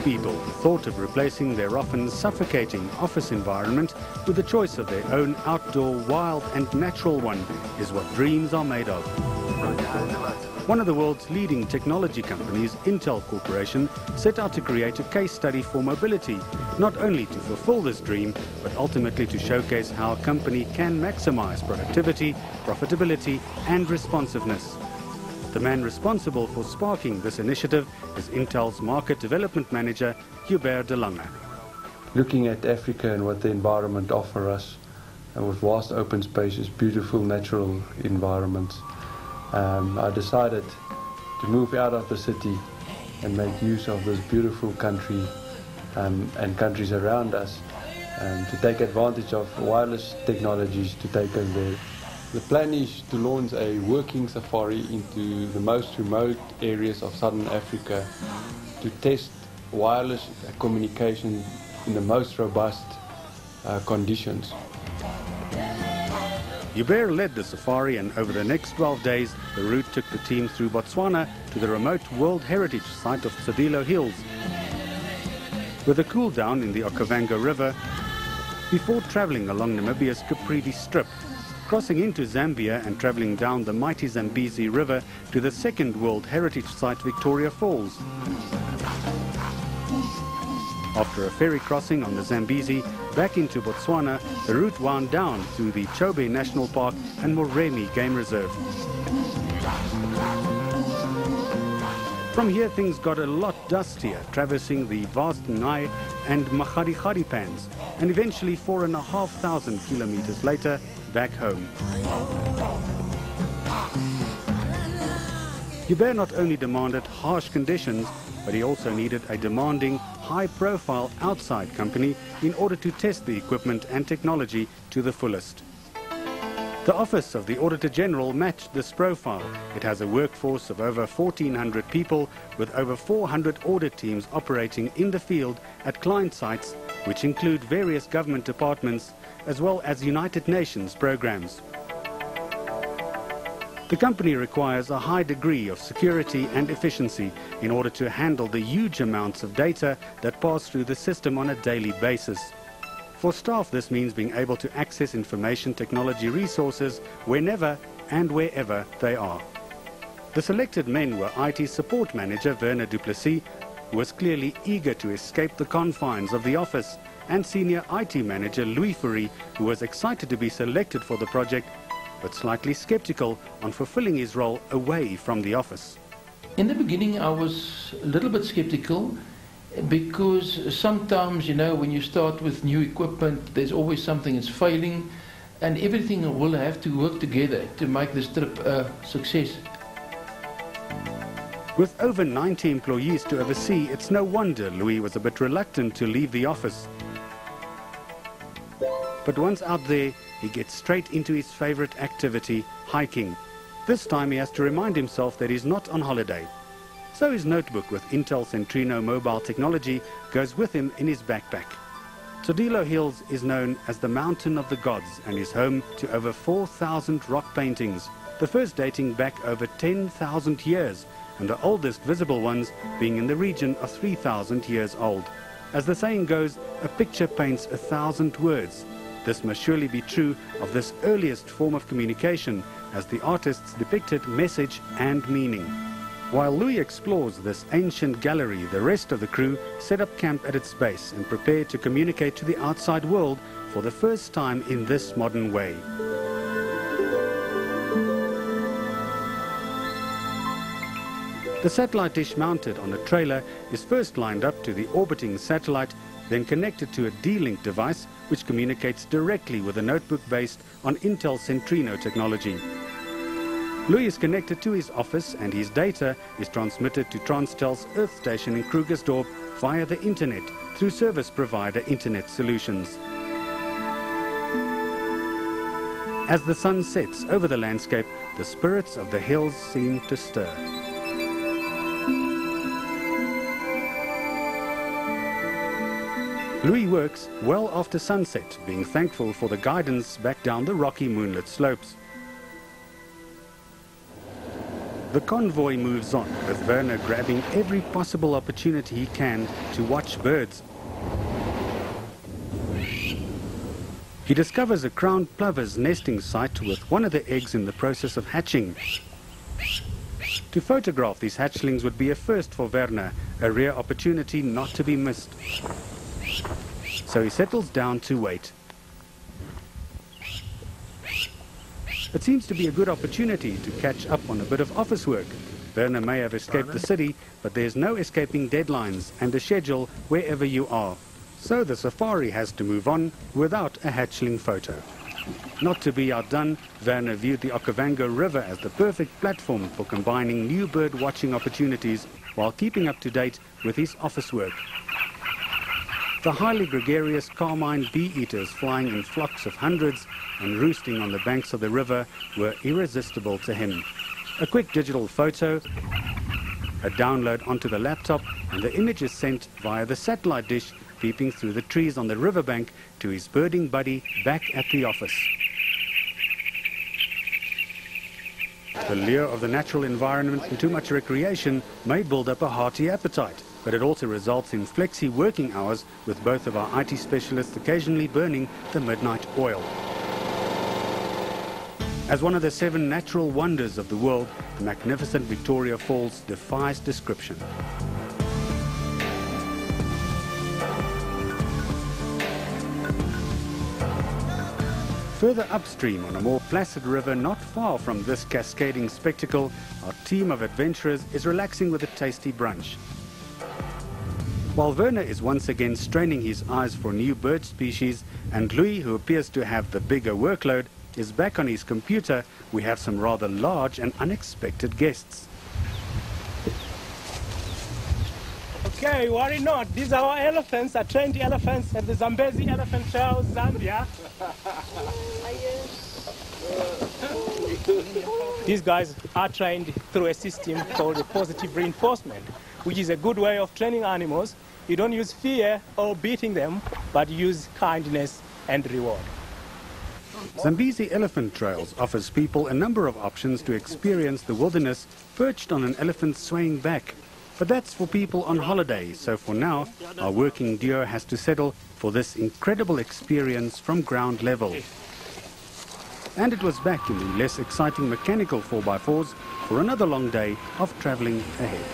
people, the thought of replacing their often suffocating office environment with the choice of their own outdoor, wild and natural one is what dreams are made of. One of the world's leading technology companies, Intel Corporation, set out to create a case study for mobility, not only to fulfill this dream, but ultimately to showcase how a company can maximize productivity, profitability and responsiveness. The man responsible for sparking this initiative is Intel's Market Development Manager, Hubert de Lange. Looking at Africa and what the environment offers us, and with vast open spaces, beautiful natural environments, I decided to move out of the city and make use of this beautiful country and countries around us to take advantage of wireless technologies to take us there. The plan is to launch a working safari into the most remote areas of southern Africa to test wireless communication in the most robust conditions. Hubert led the safari, and over the next 12 days the route took the team through Botswana to the remote World Heritage Site of Sedilo Hills, with a cool down in the Okavango River before travelling along Namibia's Caprivi Strip, crossing into Zambia and travelling down the mighty Zambezi River to the second World Heritage Site, Victoria Falls. After a ferry crossing on the Zambezi back into Botswana, the route wound down through the Chobe National Park and Moremi Game Reserve. From here things got a lot dustier, traversing the vast Ngai and Mahadi pans, and eventually 4,500 kilometers later, back home. Hubert not only demanded harsh conditions, but he also needed a demanding, high-profile outside company in order to test the equipment and technology to the fullest. The Office of the Auditor General matched this profile. It has a workforce of over 1,400 people with over 400 audit teams operating in the field at client sites, which include various government departments as well as United Nations programs. The company requires a high degree of security and efficiency in order to handle the huge amounts of data that pass through the system on a daily basis. For staff, this means being able to access information technology resources whenever and wherever they are. The selected men were IT support manager Werner du Plessis, who was clearly eager to escape the confines of the office, and senior IT manager Louis Fourie, who was excited to be selected for the project, but slightly skeptical on fulfilling his role away from the office. In the beginning I was a little bit skeptical, because sometimes, you know, when you start with new equipment, there's always something that's failing, and everything will have to work together to make this trip a success. With over 90 employees to oversee, it's no wonder Louis was a bit reluctant to leave the office. But once out there, he gets straight into his favorite activity, hiking. This time he has to remind himself that he's not on holiday. So his notebook with Intel Centrino mobile technology goes with him in his backpack. Sedilo Hills is known as the Mountain of the Gods and is home to over 4,000 rock paintings, the first dating back over 10,000 years, and the oldest visible ones being in the region of 3,000 years old. As the saying goes, a picture paints 1,000 words. This must surely be true of this earliest form of communication, as the artists depicted message and meaning. While Louis explores this ancient gallery, the rest of the crew set up camp at its base and prepare to communicate to the outside world for the first time in this modern way. The satellite dish mounted on a trailer is first lined up to the orbiting satellite, then connected to a D-Link device which communicates directly with a notebook based on Intel Centrino technology. Louis is connected to his office and his data is transmitted to Transtel's Earth Station in Krugersdorp via the internet through service provider Internet Solutions. As the sun sets over the landscape, the spirits of the hills seem to stir. Louis works well after sunset, being thankful for the guidance back down the rocky moonlit slopes. The convoy moves on, with Werner grabbing every possible opportunity he can to watch birds. He discovers a crowned plover's nesting site with one of the eggs in the process of hatching. To photograph these hatchlings would be a first for Werner, a rare opportunity not to be missed. So he settles down to wait. It seems to be a good opportunity to catch up on a bit of office work. Werner may have escaped the city, but there's no escaping deadlines and a schedule wherever you are. So the safari has to move on without a hatchling photo. Not to be outdone, Werner viewed the Okavango River as the perfect platform for combining new bird watching opportunities while keeping up to date with his office work. The highly gregarious carmine bee-eaters flying in flocks of hundreds and roosting on the banks of the river were irresistible to him. A quick digital photo, a download onto the laptop, and the image is sent via the satellite dish peeping through the trees on the riverbank to his birding buddy back at the office. The lure of the natural environment and too much recreation may build up a hearty appetite, but it also results in flexi working hours, with both of our IT specialists occasionally burning the midnight oil. As one of the 7 natural wonders of the world, the magnificent Victoria Falls defies description. Further upstream on a more placid river not far from this cascading spectacle, our team of adventurers is relaxing with a tasty brunch. While Werner is once again straining his eyes for new bird species, and Louis, who appears to have the bigger workload, is back on his computer, we have some rather large and unexpected guests. Okay, worry not. These are our elephants, are trained elephants at the Zambezi Elephant Trail, Zambia. These guys are trained through a system called a positive reinforcement, which is a good way of training animals. You don't use fear or beating them, but use kindness and reward. Zambezi Elephant Trails offers people a number of options to experience the wilderness perched on an elephant's swaying back. But that's for people on holiday, so for now, our working duo has to settle for this incredible experience from ground level. And it was back in the less exciting mechanical 4x4s for another long day of travelling ahead.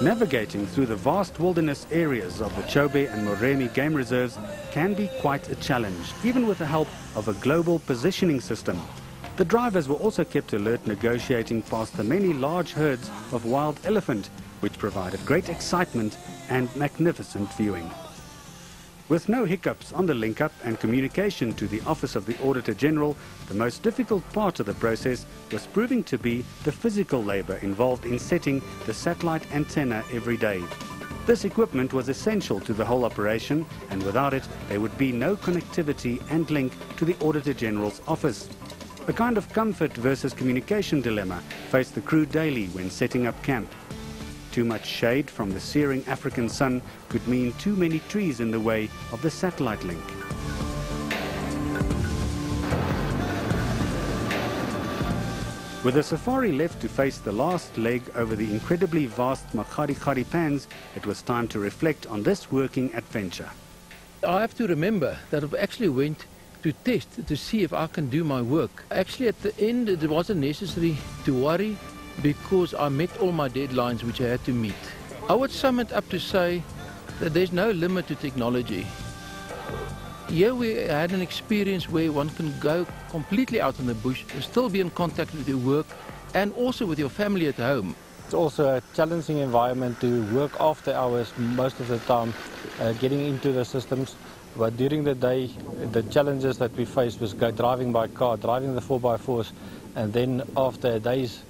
Navigating through the vast wilderness areas of the Chobe and Moremi game reserves can be quite a challenge, even with the help of a global positioning system. The drivers were also kept alert negotiating past the many large herds of wild elephant, which provided great excitement and magnificent viewing. With no hiccups on the link-up and communication to the Office of the Auditor General, the most difficult part of the process was proving to be the physical labour involved in setting the satellite antenna every day. This equipment was essential to the whole operation, and without it there would be no connectivity and link to the Auditor General's office. A kind of comfort versus communication dilemma faced the crew daily when setting up camp. Too much shade from the searing African sun could mean too many trees in the way of the satellite link. With the safari left to face the last leg over the incredibly vast Makgadikgadi Pans, it was time to reflect on this working adventure. I have to remember that I actually went to test to see if I can do my work. Actually, at the end, it wasn't necessary to worry because I met all my deadlines which I had to meet. I would sum it up to say that there's no limit to technology. Here we had an experience where one can go completely out in the bush and still be in contact with your work and also with your family at home. It's also a challenging environment to work after hours most of the time, getting into the systems. But during the day, the challenges that we faced was driving by car, driving the 4x4s, and then after a day's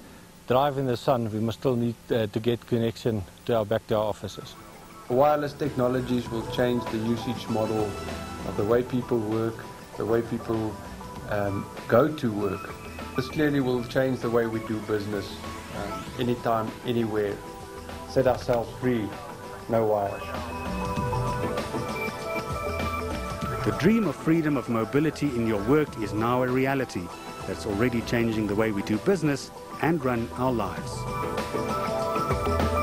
drive in the sun, we must still need to get connection back to our offices. Wireless technologies will change the usage model of the way people work, the way people go to work. This clearly will change the way we do business, anytime, anywhere. Set ourselves free, no wires. The dream of freedom of mobility in your work is now a reality that's already changing the way we do business and run our lives.